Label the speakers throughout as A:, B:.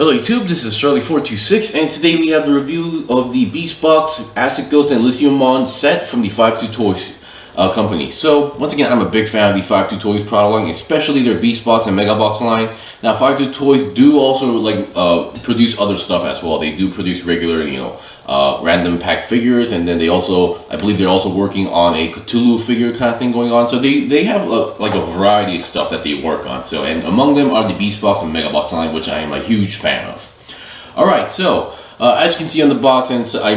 A: Hello YouTube, this is Charlie426 and today we have the review of the Beastbox Acidghost and Lithiumon Set from the 52 Toys company. So once again, I'm a big fan of the 52 Toys product line, especially their Beastbox and Megabox line. Now 52 Toys do also produce other stuff as well. They do produce regular, random pack figures, and then they also, I believe they're also working on a Cthulhu figure kind of thing going on. So they have a variety of stuff that they work on. So, and among them are the Beastbox and Megabox line, which I am a huge fan of. Alright, so as you can see on the box, and so I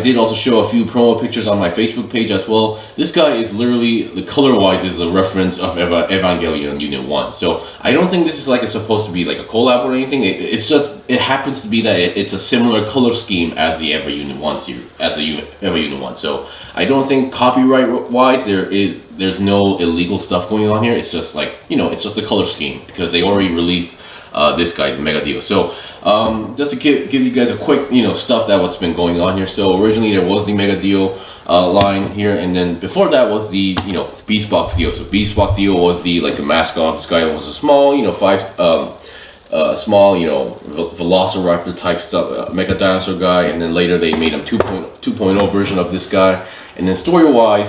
A: did also show a few promo pictures on my Facebook page as well. This guy is literally, the color-wise, is a reference of Evangelion Unit 1. So I don't think this is supposed to be like a collab or anything. It happens to be that it's a similar color scheme as the Ever Unit 1 series, Ever Unit 1. So I don't think copyright-wise there's no illegal stuff going on here. It's just it's just a color scheme because they already released this guy, the Mega Deal. So just to give you guys a quick stuff that what's been going on here. So originally there was the Mega Deal line here, and then before that was the Beastbox Deal. So Beastbox Deal was the mascot. This guy was a small Velociraptor type stuff, Mega Dinosaur guy, and then later they made him 2.0 version of this guy. And then story wise,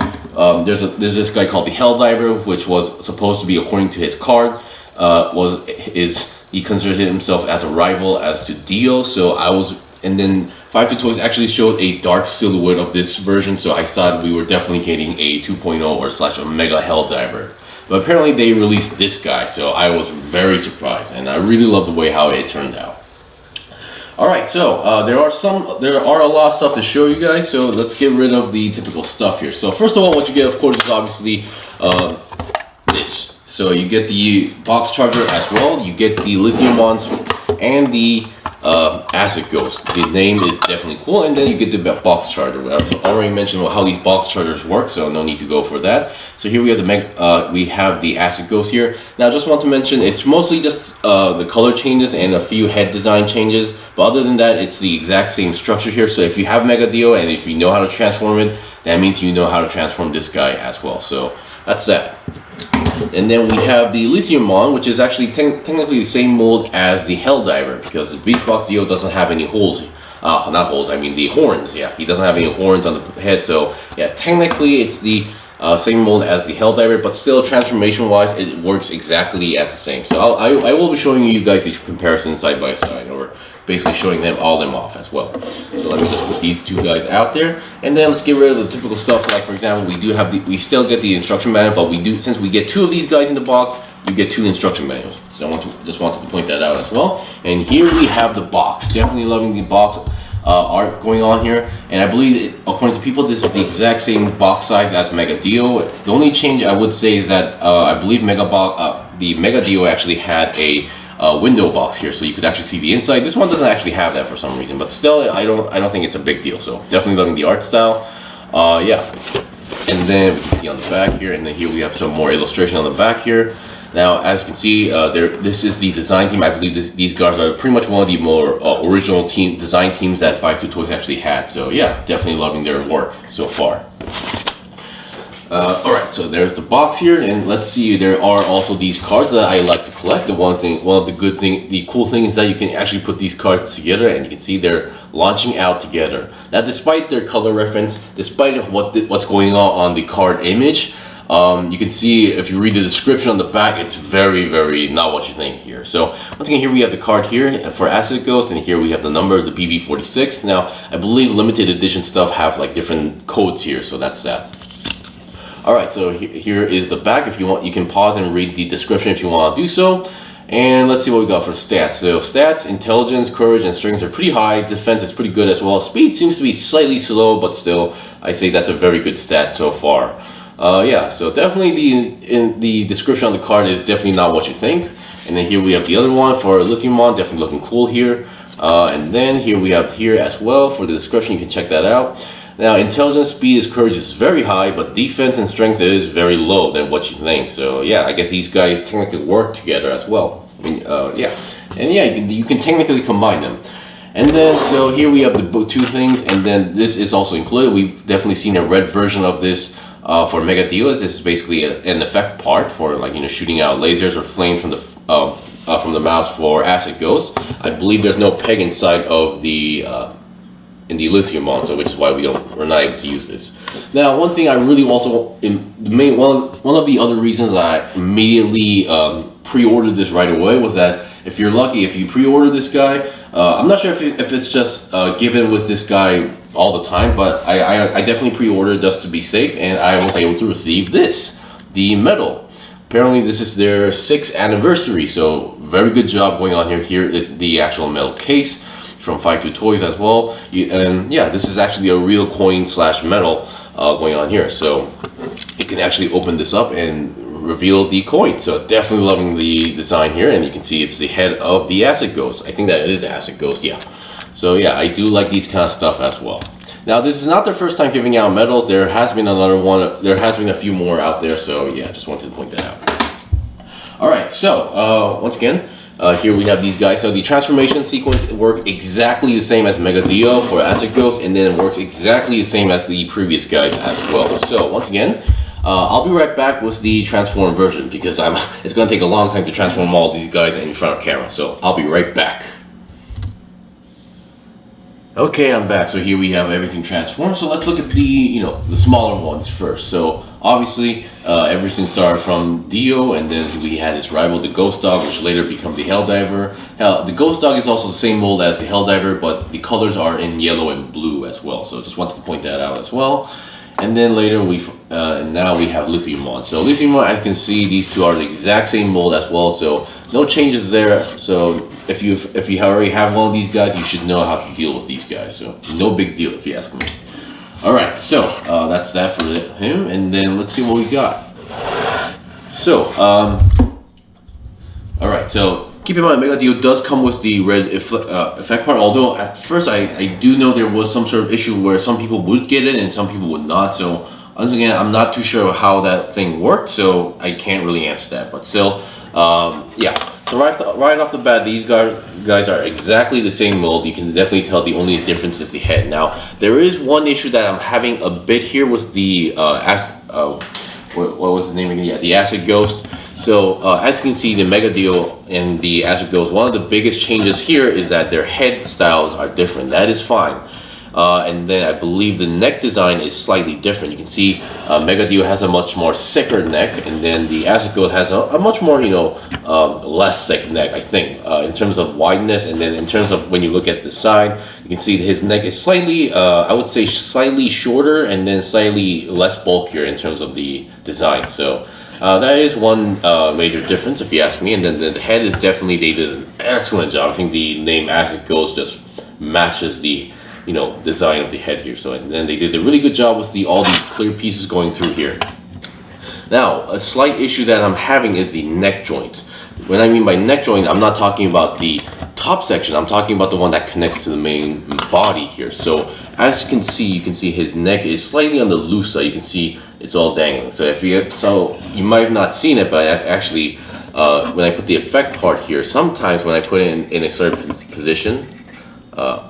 A: there's this guy called the Helldiver, which was supposed to be, according to his card, he considered himself as a rival as to Dio. So and then 52 Toys actually showed a dark silhouette of this version, so I thought we were definitely getting a 2.0 or / a Mega Helldiver. But apparently they released this guy, so I was very surprised, and I really love the way how it turned out. Alright, so there are a lot of stuff to show you guys, so let's get rid of the typical stuff here. So first of all, what you get, of course, is obviously this. So you get the box charger as well, you get the Lithiumons and the Acidghost. The name is definitely cool, and then you get the box charger. I've already mentioned how these box chargers work, so no need to go for that. So here we have the Acidghost here. Now I just want to mention, it's mostly just the color changes and a few head design changes, but other than that, it's the exact same structure here. So if you have Mega Dio and if you know how to transform it, that means you know how to transform this guy as well. So that's that. And then we have the Lithiumon, which is actually technically the same mold as the Helldiver, because the Beastbox Dio doesn't have any holes. Not holes, I mean the horns. Yeah, he doesn't have any horns on the head. So yeah, technically it's the same mold as the Helldiver, but still transformation wise it works exactly as the same. So I will be showing you guys these comparisons side by side, or basically showing them off as well. So let me just put these two guys out there, and then let's get rid of the typical stuff. Like for example, we still get the instruction manual, but since we get two of these guys in the box, you get two instruction manuals. So I just wanted to point that out as well. And here we have the box. Definitely loving the box art going on here, and I believe, according to people, this is the exact same box size as Mega Dio. The only change I would say is that I believe the Mega Dio actually had a window box here, so you could actually see the inside. This one doesn't actually have that for some reason, but still, I don't think it's a big deal. So definitely loving the art style. Yeah, and then we can see on the back here, and then here we have some more illustration on the back here. Now, as you can see, this is the design team. I believe these guys are pretty much one of the more original design teams that 52 Toys actually had. So yeah, definitely loving their work so far. Alright, so there's the box here, and let's see, there are also these cards that I like to collect. One of the cool things is that you can actually put these cards together, and you can see they're launching out together. Now, despite their color reference, despite what's going on the card image, you can see if you read the description on the back, it's very, very not what you think here. So once again, here we have the card here for Acidghost, and here we have the number of the BB46. Now, I believe limited edition stuff have different codes here, so that's that. Alright, so here is the back. If you want, you can pause and read the description if you want to do so. And let's see what we got for stats. So stats, intelligence, courage, and strength are pretty high. Defense is pretty good as well. Speed seems to be slightly slow, but still, I say that's a very good stat so far. Yeah, so definitely the description on the card is definitely not what you think. And then here we have the other one for Lithiumon, definitely looking cool here. And then here we have here as well for the description, you can check that out. Now, intelligence, speed, courage is very high, but defense and strength is very low than what you think. So yeah, I guess these guys technically work together as well. I mean, yeah, and yeah, you can technically combine them. And then, so here we have the two things, and then this is also included. We've definitely seen a red version of this for Mega Dio. This is basically an effect part for shooting out lasers or flames from the from the mouse for Acidghost. I believe there's no peg inside of the in the Lithiumon, so which is why we're not able to use this. Now, one thing I really also one of the other reasons I immediately pre-ordered this right away was that if you're lucky, if you pre-order this guy, I'm not sure if it's just given with this guy all the time, but I definitely pre-ordered just to be safe, and I was able to receive this, the medal. Apparently this is their 6th anniversary, so very good job going on here. Here is the actual metal case from 52 Toys as well, and yeah, this is actually a real coin / medal going on here, so you can actually open this up and reveal the coin. So definitely loving the design here, and you can see it's the head of the Acidghost. I think that it is Acidghost, yeah. So yeah, I do like these kind of stuff as well. Now, this is not their first time giving out medals. There has been another one. There has been a few more out there, so yeah, just wanted to point that out. All right, so once again, here we have these guys. So the transformation sequence works exactly the same as Mega Dio for Acidghost, and then it works exactly the same as the previous guys as well. So once again, I'll be right back with the transform version because it's going to take a long time to transform all these guys in front of camera. So I'll be right back. Okay, I'm back. So here we have everything transformed. So let's look at the the smaller ones first. So obviously everything started from Dio, and then we had his rival, the Ghost Dog, which later became the Helldiver. The Ghost Dog is also the same mold as the Helldiver, but the colors are in yellow and blue as well. So just wanted to point that out as well. And then later now we have Lithiumon. So Lithiumon, as you can see, these two are the exact same mold as well. So no changes there. So if you already have one of these guys, you should know how to deal with these guys. So no big deal if you ask me. All right, so that's that for him. And then let's see what we got. So all right, so keep in mind, Mega Dio does come with the red effect part, although at first I do know there was some sort of issue where some people would get it and some people would not. So once again, I'm not too sure how that thing worked, so I can't really answer that. But still, yeah. So right off the bat, these guys are exactly the same mold. You can definitely tell the only difference is the head. Now, there is one issue that I'm having a bit here with the what was his name again? Yeah, the Acidghost. So as you can see, the Mega Dio and the Acidghost, one of the biggest changes here is that their head styles are different. That is fine. And then I believe the neck design is slightly different. You can see Mega Dio has a much more thicker neck, and then the Acidghost has a much more, less thick neck, I think, in terms of wideness. And then in terms of when you look at the side, you can see his neck is slightly, I would say slightly shorter and then slightly less bulkier in terms of the design. So that is one major difference if you ask me. And then the head is definitely, they did an excellent job. I think the name Acidghost just matches the design of the head here. So and then they did a really good job with all these clear pieces going through here. Now, a slight issue that I'm having is the neck joint. When I mean by neck joint, I'm not talking about the top section. I'm talking about the one that connects to the main body here. So as you can see his neck is slightly on the loose side. You can see it's all dangling. So you might have not seen it, but actually when I put the effect part here, sometimes when I put it in a certain position,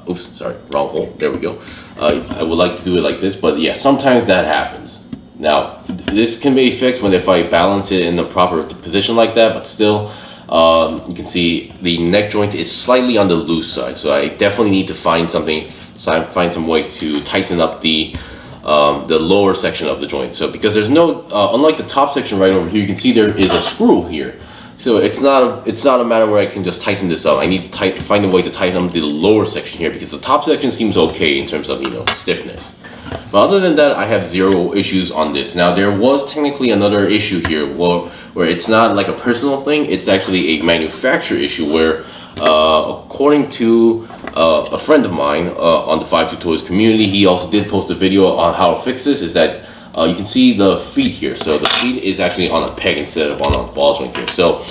A: oops, sorry, wrong hole. There we go. I would like to do it like this, but yeah, sometimes that happens. Now, this can be fixed if I balance it in the proper position like that, but still, you can see the neck joint is slightly on the loose side. So I definitely need to find some way to tighten up the lower section of the joint. So because there's no, unlike the top section right over here, you can see there is a screw here. So it's not a matter where I can just tighten this up. I need to find a way to tighten up the lower section here because the top section seems okay in terms of stiffness. But other than that, I have zero issues on this. Now there was technically another issue here where it's not like a personal thing. It's actually a manufacturer issue where, according to a friend of mine on the 52 Toys community, he also did post a video on how to fix this. Is that you can see the feet here. So the feet is actually on a peg instead of on a ball joint here. So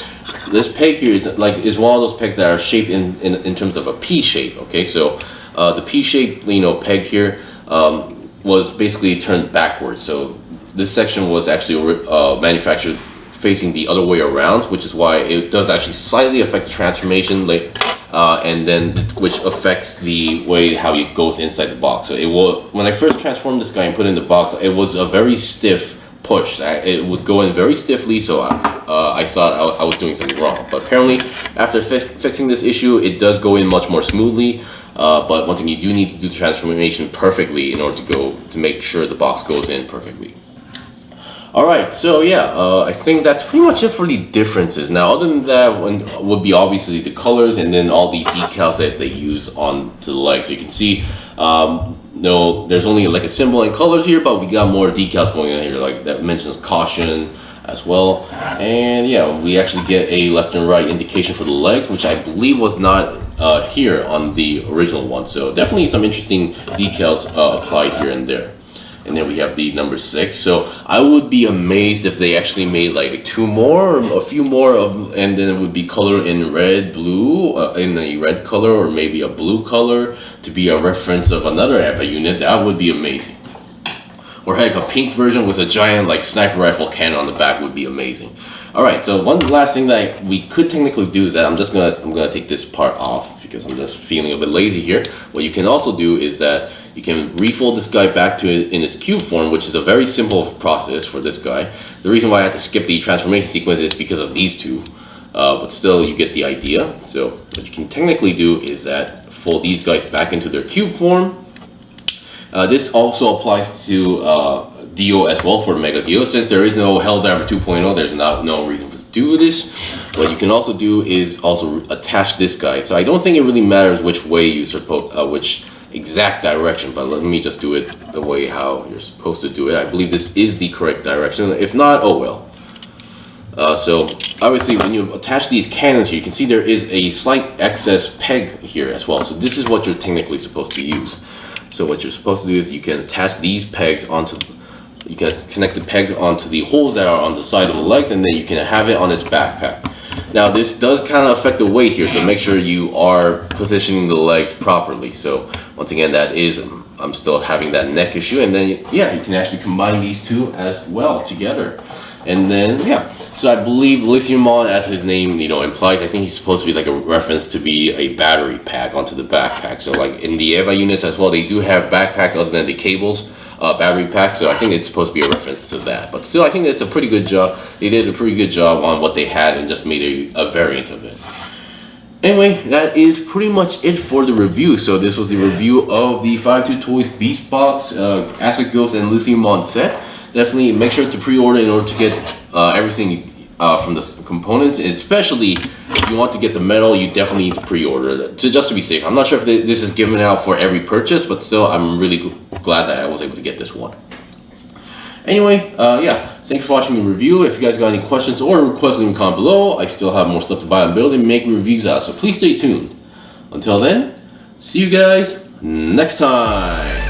A: this peg here is one of those pegs that are shaped in terms of a P shape. Okay, so the P shape peg here was basically turned backwards. So this section was actually manufactured facing the other way around, which is why it does actually slightly affect the transformation, and then which affects the way how it goes inside the box. So when I first transformed this guy and put it in the box, it was a very stiff push. It would go in very stiffly, so I thought I was doing something wrong. But apparently, after fixing this issue, it does go in much more smoothly. But once again, you do need to do the transformation perfectly in order to make sure the box goes in perfectly. Alright, so yeah, I think that's pretty much it for the differences. Now, other than that, would be obviously the colors and then all the decals that they use onto the legs. So you can see, no, there's only like a symbol and colors here, but we got more decals going on here, like that mentions caution as well. And yeah, we actually get a left and right indication for the legs, which I believe was not here on the original one. So definitely some interesting decals applied here and there. And then we have the number 6. So I would be amazed if they actually made like 2 more or a few more of, and then it would be colored in red, blue, in a red color, or maybe a blue color to be a reference of another EVA unit. That would be amazing. Or heck, a pink version with a giant like sniper rifle cannon on the back would be amazing. All right, so one last thing that we could technically do is that I'm gonna take this part off because I'm just feeling a bit lazy here. What you can also do is that you can refold this guy back to in its cube form, which is a very simple process for this guy. The reason why I had to skip the transformation sequence is because of these two, but still you get the idea. So what you can technically do is that fold these guys back into their cube form. This also applies to Dio as well, for Mega Dio. Since there is no Helldiver 2.0, there's no reason to do this. What you can also do is also attach this guy. So I don't think it really matters which way you which exact direction, but let me just do it the way how you're supposed to do it. I believe this is the correct direction. If not, oh well. So obviously when you attach these cannons here, you can see there is a slight excess peg here as well. So this is what you're technically supposed to use. So what you're supposed to do is you can attach these pegs onto, you can connect the pegs onto the holes that are on the side of the legs, and then you can have it on its backpack. Now this does kind of affect the weight here, so make sure you are positioning the legs properly. So once again, that is, I'm still having that neck issue, and then yeah, you can actually combine these two as well together. And then yeah, so I believe Lithiumon, as his name implies, I think he's supposed to be like a reference to be a battery pack onto the backpack. So like in the EVA units as well, they do have backpacks other than the cables. Battery pack, so I think it's supposed to be a reference to that, but still I think it's a pretty good job. They did a pretty good job on what they had and just made a variant of it. Anyway, that is pretty much it for the review. So this was the review of the 52 Toys Beastbox Acidghost and Lithiumon Set. Definitely make sure to pre-order in order to get everything from the components, and especially if you want to get the metal, you definitely need to pre-order just to be safe. I'm not sure if this is given out for every purchase, but still I'm really glad that I was able to get this one. Anyway, yeah, thanks for watching the review. If you guys got any questions or requests, leave them comment below. I still have more stuff to buy and build and make reviews out, so please stay tuned. Until then, see you guys next time.